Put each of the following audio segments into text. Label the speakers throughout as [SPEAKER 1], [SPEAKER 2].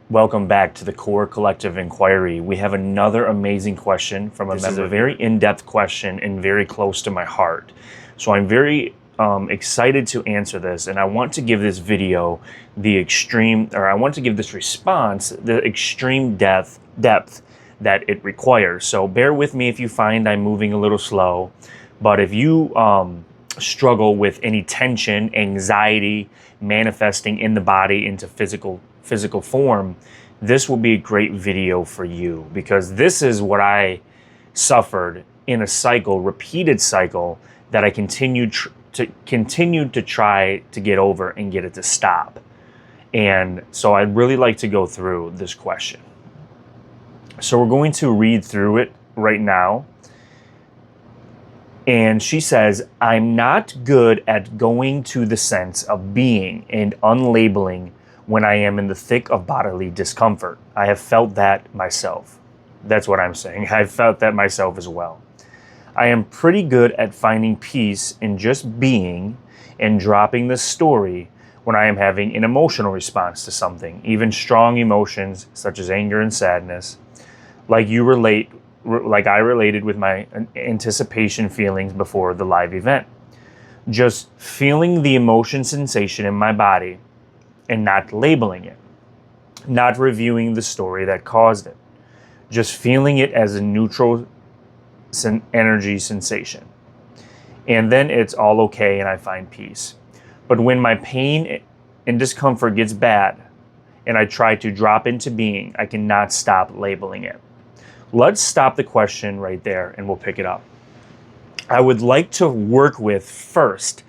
[SPEAKER 1] Welcome back to the Core Collective Inquiry. We have another amazing question from a member. This is a very in-depth question and very close to my heart. So I'm very excited to answer this, and I want to give this video I want to give this response the extreme depth that it requires. So bear with me if you find I'm moving a little slow, but if you struggle with any tension, anxiety, manifesting in the body into physical form, this will be a great video for you, because this is what I suffered in a cycle, repeated cycle, that I continued to try to get over and get it to stop. And so I'd really like to go through this question. So we're going to read through it right now. And she says, I'm not good at going to the sense of being and unlabeling when I am in the thick of bodily discomfort. I have felt that myself. That's what I'm saying. I've felt that myself as well. I am pretty good at finding peace in just being and dropping the story when I am having an emotional response to something, even strong emotions such as anger and sadness, like I related with my anticipation feelings before the live event. Just feeling the emotion sensation in my body and not labeling it, not reviewing the story that caused it, just feeling it as a neutral energy sensation. And then it's all okay and I find peace. But when my pain and discomfort gets bad and I try to drop into being, I cannot stop labeling it. Let's stop the question right there and we'll pick it up. I would like to work with first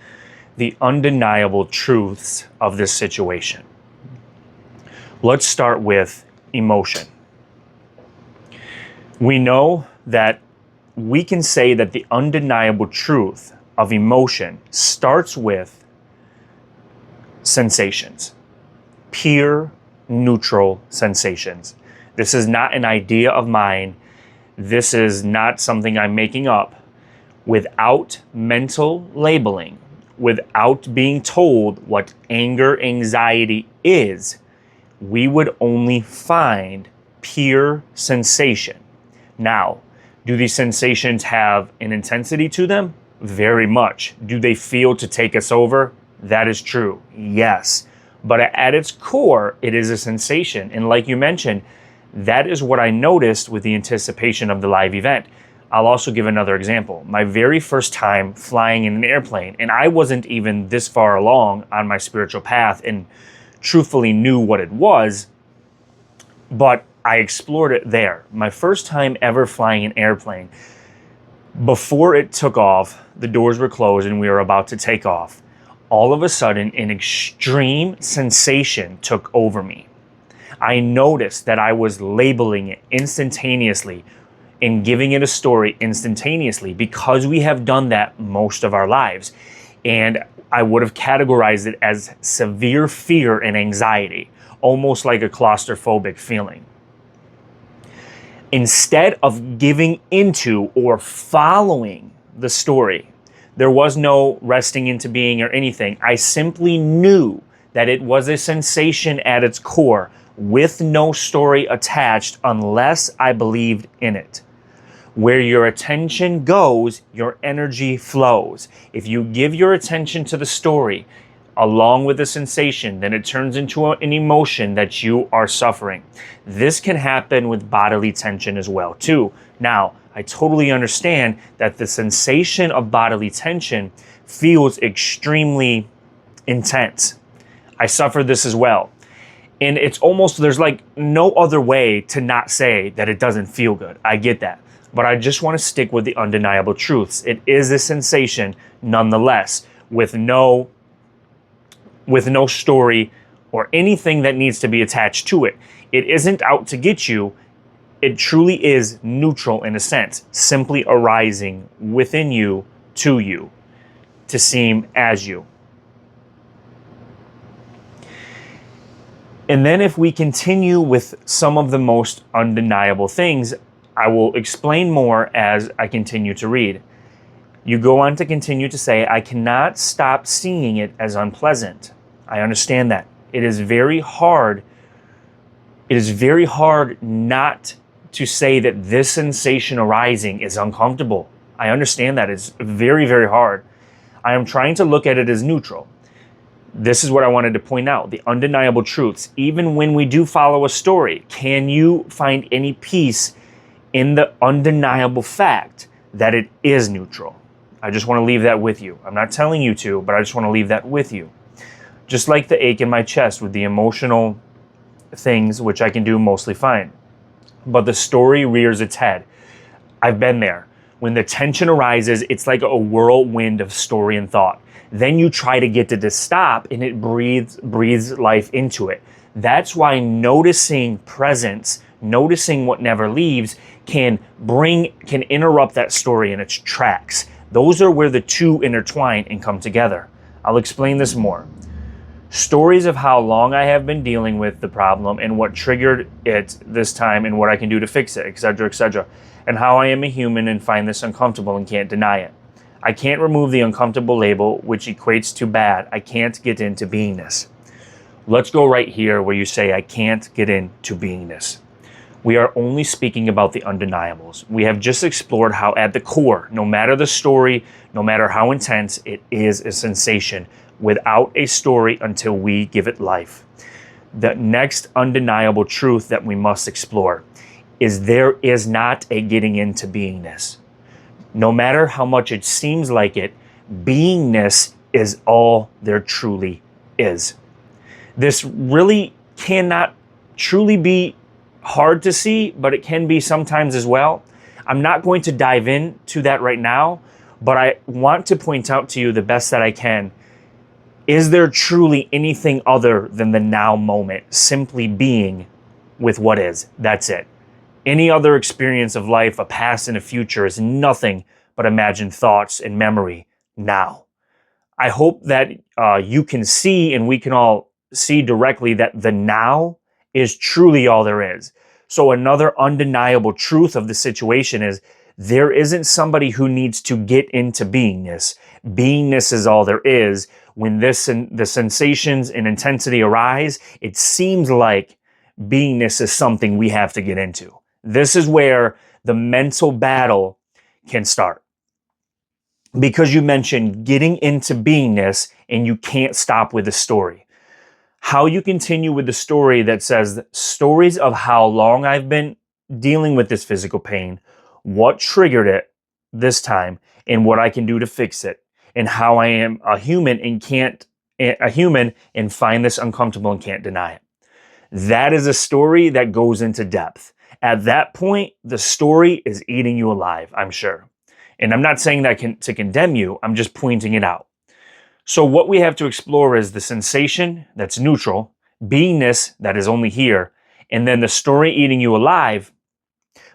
[SPEAKER 1] the undeniable truths of this situation. Let's start with emotion. We know that we can say that the undeniable truth of emotion starts with sensations, pure, neutral sensations. This is not an idea of mine. This is not something I'm making up. Without mental labeling, without being told what anger, anxiety is, we would only find pure sensation. Now, do these sensations have an intensity to them? Very much. Do they feel to take us over? That is true, yes. But at its core, it is a sensation. And like you mentioned, that is what I noticed with the anticipation of the live event. I'll also give another example. My very first time flying in an airplane, and I wasn't even this far along on my spiritual path and truthfully knew what it was, but I explored it there. My first time ever flying an airplane, before it took off, the doors were closed and we were about to take off. All of a sudden, an extreme sensation took over me. I noticed that I was labeling it instantaneously and giving it a story instantaneously, because we have done that most of our lives. And I would have categorized it as severe fear and anxiety, almost like a claustrophobic feeling. Instead of giving into or following the story, there was no resting into being or anything. I simply knew that it was a sensation at its core with no story attached unless I believed in it. Where your attention goes, your energy flows. If you give your attention to the story along with the sensation, then it turns into an emotion that you are suffering. This can happen with bodily tension as well too. Now, I totally understand that the sensation of bodily tension feels extremely intense. I suffered this as well. And it's almost, there's like no other way to not say that it doesn't feel good. I get that. But I just want to stick with the undeniable truths. It is a sensation nonetheless, with no story or anything that needs to be attached to it. It isn't out to get you. It truly is neutral in a sense, simply arising within you, to seem as you. And then if we continue with some of the most undeniable things, I will explain more as I continue to read. You go on to continue to say, I cannot stop seeing it as unpleasant. I understand that. It is very hard It is very hard not to say that this sensation arising is uncomfortable. I understand that. It's very, very hard. I am trying to look at it as neutral. This is what I wanted to point out, the undeniable truths. Even when we do follow a story, can you find any peace in the undeniable fact that it is neutral? I just want to leave that with you. I'm not telling you to, but I just want to leave that with you. Just like the ache in my chest with the emotional things, which I can do mostly fine. But the story rears its head. I've been there. When the tension arises, it's like a whirlwind of story and thought. Then you try to get it to stop and it breathes life into it. That's why noticing presence, noticing what never leaves can interrupt that story in its tracks. Those are where the two intertwine and come together. I'll explain this more. Stories of how long I have been dealing with the problem and what triggered it this time and what I can do to fix it, etc., and how I am a human and find this uncomfortable and can't deny it. I can't remove the uncomfortable label, which equates to bad. I can't get into beingness. Let's go right here where you say, I can't get into beingness. We are only speaking about the undeniables. We have just explored how at the core, no matter the story, no matter how intense, it is a sensation without a story until we give it life. The next undeniable truth that we must explore is there is not a getting into beingness. No matter how much it seems like it, beingness is all there truly is. This really cannot truly be hard to see, but it can be sometimes as well. I'm not going to dive into that right now, but I want to point out to you the best that I can. Is there truly anything other than the now moment, simply being with what is? That's it. Any other experience of life, a past and a future, is nothing but imagined thoughts and memory now. I hope that you can see and we can all see directly that the now is truly all there is. So another undeniable truth of the situation is there isn't somebody who needs to get into beingness. Beingness is all there is. When the sensations and intensity arise, it seems like beingness is something we have to get into. This is where the mental battle can start. Because you mentioned getting into beingness and you can't stop with the story. How you continue with the story that says stories of how long I've been dealing with this physical pain, what triggered it this time, and what I can do to fix it, and how I am a human and find this uncomfortable and can't deny it. That is a story that goes into depth. At that point, the story is eating you alive, I'm sure. And I'm not saying that to condemn you, I'm just pointing it out. So what we have to explore is the sensation that's neutral, beingness that is only here, and then the story eating you alive,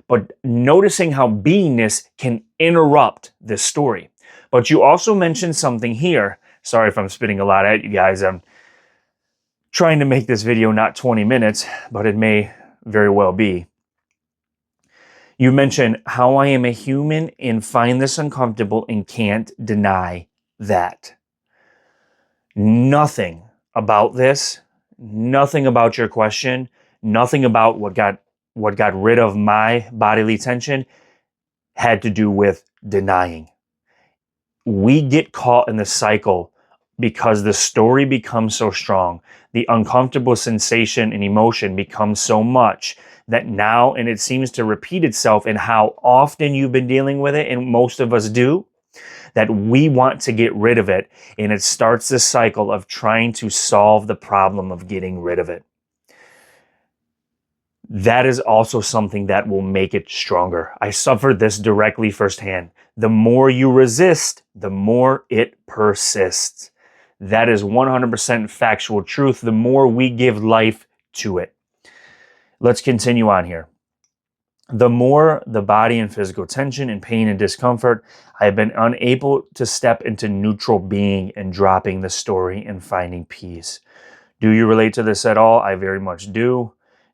[SPEAKER 1] but noticing how beingness can interrupt this story. But you also mentioned something here. Sorry if I'm spitting a lot at you guys. I'm trying to make this video not 20 minutes, but it may very well be. You mentioned how I am a human and find this uncomfortable and can't deny that. Nothing about this, nothing about your question, nothing about what got rid of my bodily tension had to do with denying. We get caught in the cycle because the story becomes so strong. The uncomfortable sensation and emotion becomes so much that now, and it seems to repeat itself in how often you've been dealing with it, and most of us do, that we want to get rid of it. And it starts this cycle of trying to solve the problem of getting rid of it. That is also something that will make it stronger. I suffered this directly firsthand. The more you resist, the more it persists. That is 100% factual truth. The more we give life to it. Let's continue on here. The more the body and physical tension and pain and discomfort, I have been unable to step into neutral being and dropping the story and finding peace. Do you relate to this at all? I very much do.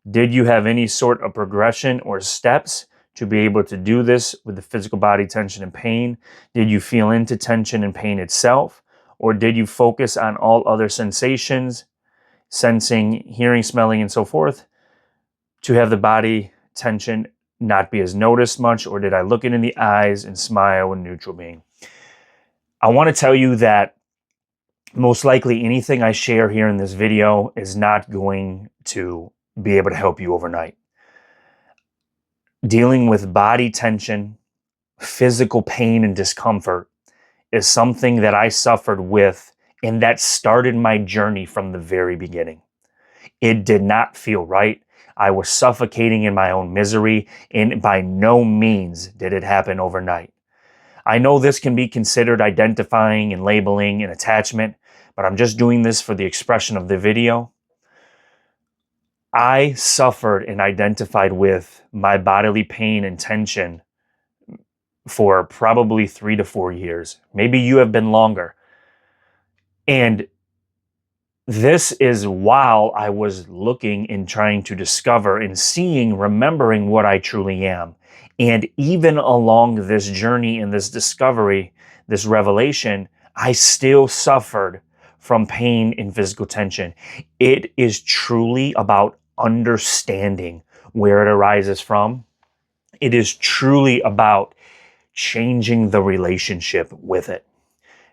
[SPEAKER 1] Did you have any sort of progression or steps to be able to do this with the physical body tension and pain? Did you feel into tension and pain itself? Or did you focus on all other sensations, sensing, hearing, smelling, and so forth? to have the body tension not be as noticed much, or did I look it in the eyes and smile when neutral being? I want to tell you that most likely anything I share here in this video is not going to be able to help you overnight. Dealing with body tension, physical pain and discomfort is something that I suffered with, and that started my journey from the very beginning. It did not feel right. I was suffocating in my own misery, and by no means did it happen overnight. I know this can be considered identifying and labeling and attachment, but I'm just doing this for the expression of the video. I suffered and identified with my bodily pain and tension for probably 3 to 4 years. Maybe you have been longer. And this is while I was looking and trying to discover and seeing, remembering what I truly am. And even along this journey and this discovery, this revelation, I still suffered from pain and physical tension. It is truly about understanding where it arises from. It is truly about changing the relationship with it,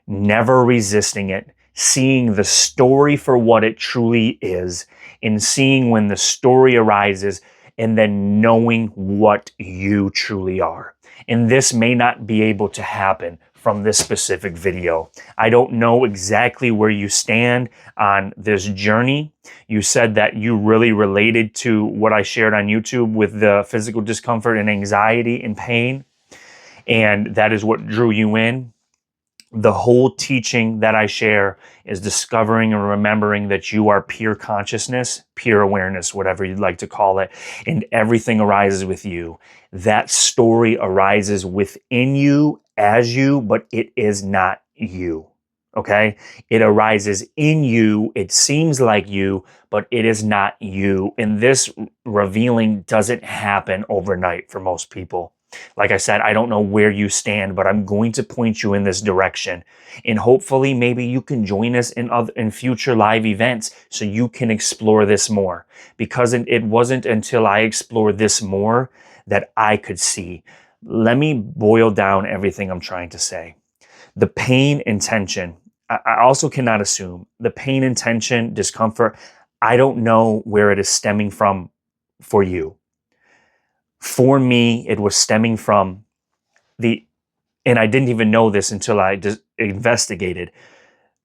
[SPEAKER 1] never resisting it, seeing the story for what it truly is, and seeing when the story arises, and then knowing what you truly are. And this may not be able to happen from this specific video. I don't know exactly where you stand on this journey. You said that you really related to what I shared on YouTube with the physical discomfort and anxiety and pain, and that is what drew you in. The whole teaching that I share is discovering and remembering that you are pure consciousness, pure awareness, whatever you'd like to call it, and everything arises with you. That story arises within you as you, but it is not you. Okay? It arises in you. It seems like you, but it is not you. And this revealing doesn't happen overnight for most people. Like I said, I don't know where you stand, but I'm going to point you in this direction. And hopefully maybe you can join us in future live events so you can explore this more. Because it wasn't until I explored this more that I could see. Let me boil down everything I'm trying to say. The pain and tension, I also cannot assume. The pain and tension, discomfort, I don't know where it is stemming from for you. For me, it was stemming from and I didn't even know this until I investigated,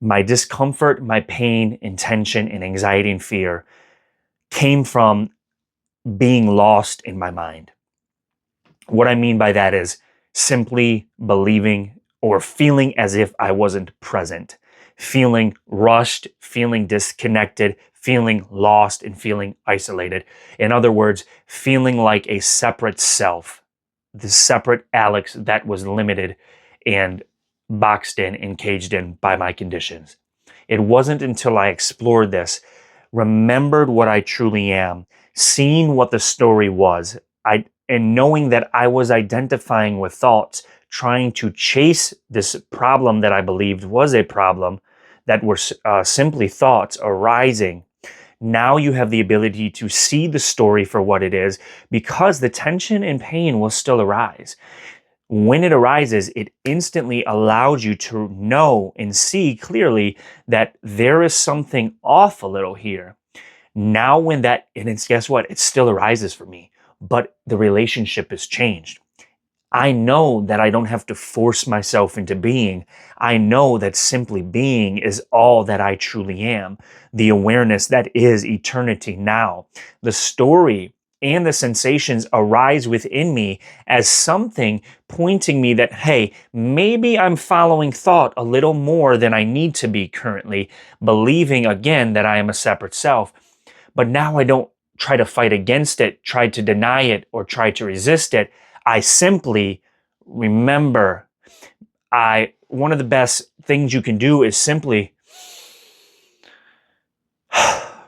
[SPEAKER 1] my discomfort, my pain, and tension, and anxiety and fear came from being lost in my mind. What I mean by that is simply believing or feeling as if I wasn't present, feeling rushed, feeling disconnected, feeling lost, and feeling isolated. In other words, feeling like a separate self, the separate Alex that was limited and boxed in and caged in by my conditions. It wasn't until I explored this, remembered what I truly am, seeing what the story was, and knowing that I was identifying with thoughts, trying to chase this problem that I believed was a problem, that were simply thoughts arising. Now you have the ability to see the story for what it is, because the tension and pain will still arise. When it arises, it instantly allows you to know and see clearly that there is something off a little here. Now and it's, guess what? It still arises for me, but the relationship has changed. I know that I don't have to force myself into being. I know that simply being is all that I truly am. The awareness that is eternity now. The story and the sensations arise within me as something pointing me that, hey, maybe I'm following thought a little more than I need to be currently, believing again that I am a separate self. But now I don't try to fight against it, try to deny it, or try to resist it. I simply remember. One of the best things you can do is simply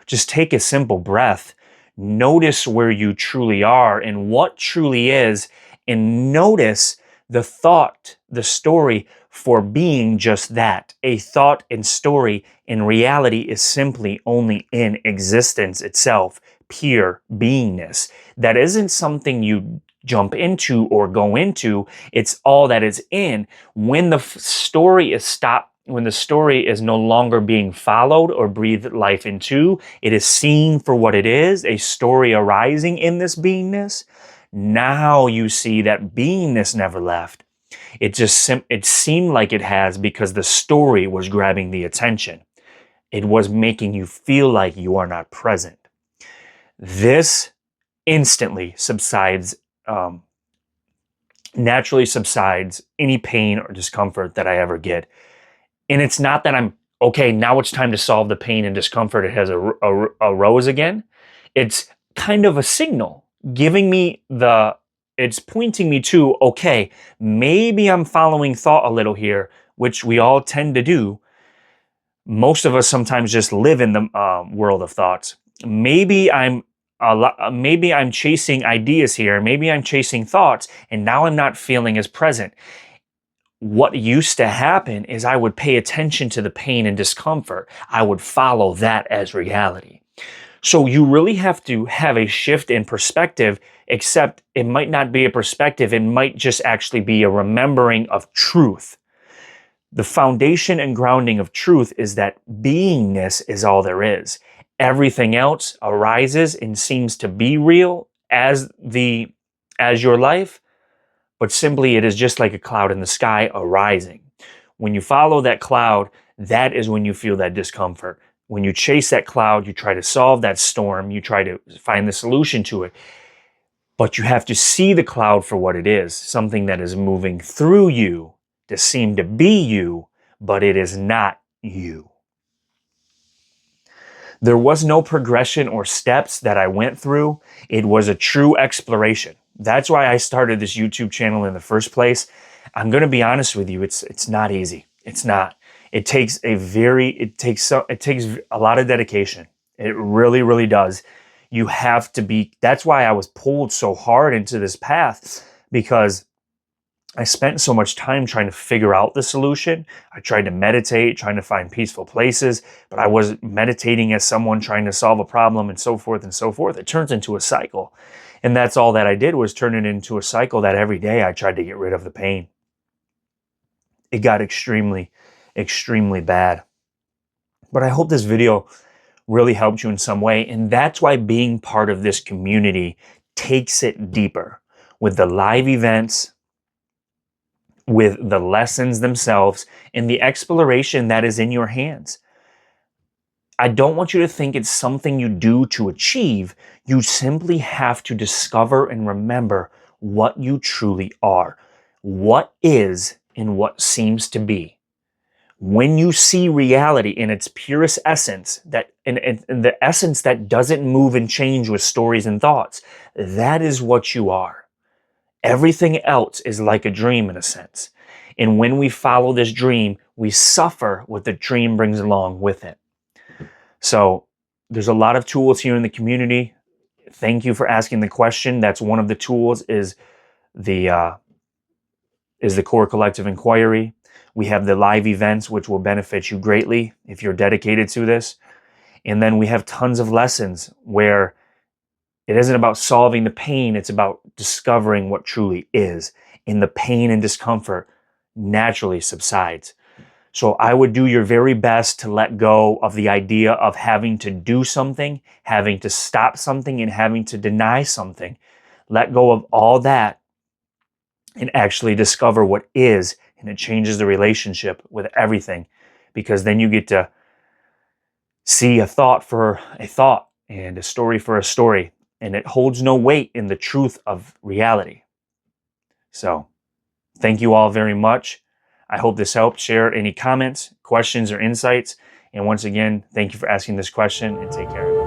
[SPEAKER 1] just take a simple breath. Notice where you truly are and what truly is, and notice the thought, the story for being just that, a thought and story. In reality is simply only in existence itself, pure beingness. That isn't something you jump into or go into. It's all that is in. When the story is stopped, when the story is no longer being followed or breathed life into, it is seen for what it is, a story arising in this beingness. Now you see that beingness never left. It just it seemed like it has because the story was grabbing the attention. It was making you feel like you are not present. This instantly subsides, naturally subsides any pain or discomfort that I ever get. And it's not that I'm, okay, now it's time to solve the pain and discomfort. It has arose again. It's kind of a signal giving me it's pointing me to, okay, maybe I'm following thought a little here, which we all tend to do. Most of us sometimes just live in the world of thoughts. Maybe I'm chasing ideas here. Maybe I'm chasing thoughts, and now I'm not feeling as present. What used to happen is I would pay attention to the pain and discomfort. I would follow that as reality. So you really have to have a shift in perspective, except it might not be a perspective. It might just actually be a remembering of truth. The foundation and grounding of truth is that beingness is all there is. Everything else arises and seems to be real as your life, but simply it is just like a cloud in the sky arising. When you follow that cloud, that is when you feel that discomfort. When you chase that cloud, you try to solve that storm, you try to find the solution to it. But you have to see the cloud for what it is, something that is moving through you to seem to be you, but it is not you. There was no progression or steps that I went through. It was a true exploration. That's why I started this YouTube channel in the first place. I'm going to be honest with you. It's not easy. It's not. It takes a lot of dedication. It really, really does. You have to be, that's why I was pulled so hard into this path, because I spent so much time trying to figure out the solution. I tried to meditate, trying to find peaceful places, but I was meditating as someone trying to solve a problem and so forth and so forth. It turns into a cycle. And that's all that I did, was turn it into a cycle that every day I tried to get rid of the pain. It got extremely, extremely bad. But I hope this video really helped you in some way. And that's why being part of this community takes it deeper with the live events, with the lessons themselves, and the exploration that is in your hands. I don't want you to think it's something you do to achieve. You simply have to discover and remember what you truly are, what is and what seems to be. When you see reality in its purest essence, that in the essence that doesn't move and change with stories and thoughts, that is what you are. Everything else is like a dream in a sense. And when we follow this dream, we suffer what the dream brings along with it. So there's a lot of tools here in the community. Thank you for asking the question. That's one of the tools, is the Core Collective Inquiry. We have the live events, which will benefit you greatly if you're dedicated to this. And then we have tons of lessons where it isn't about solving the pain. It's about discovering what truly is. And the pain and discomfort naturally subsides. So I would do your very best to let go of the idea of having to do something, having to stop something, and having to deny something. Let go of all that and actually discover what is, and it changes the relationship with everything, because then you get to see a thought for a thought and a story for a story, and it holds no weight in the truth of reality. So thank you all very much. I hope this helped. Share any comments, questions, or insights. And once again, thank you for asking this question, and take care.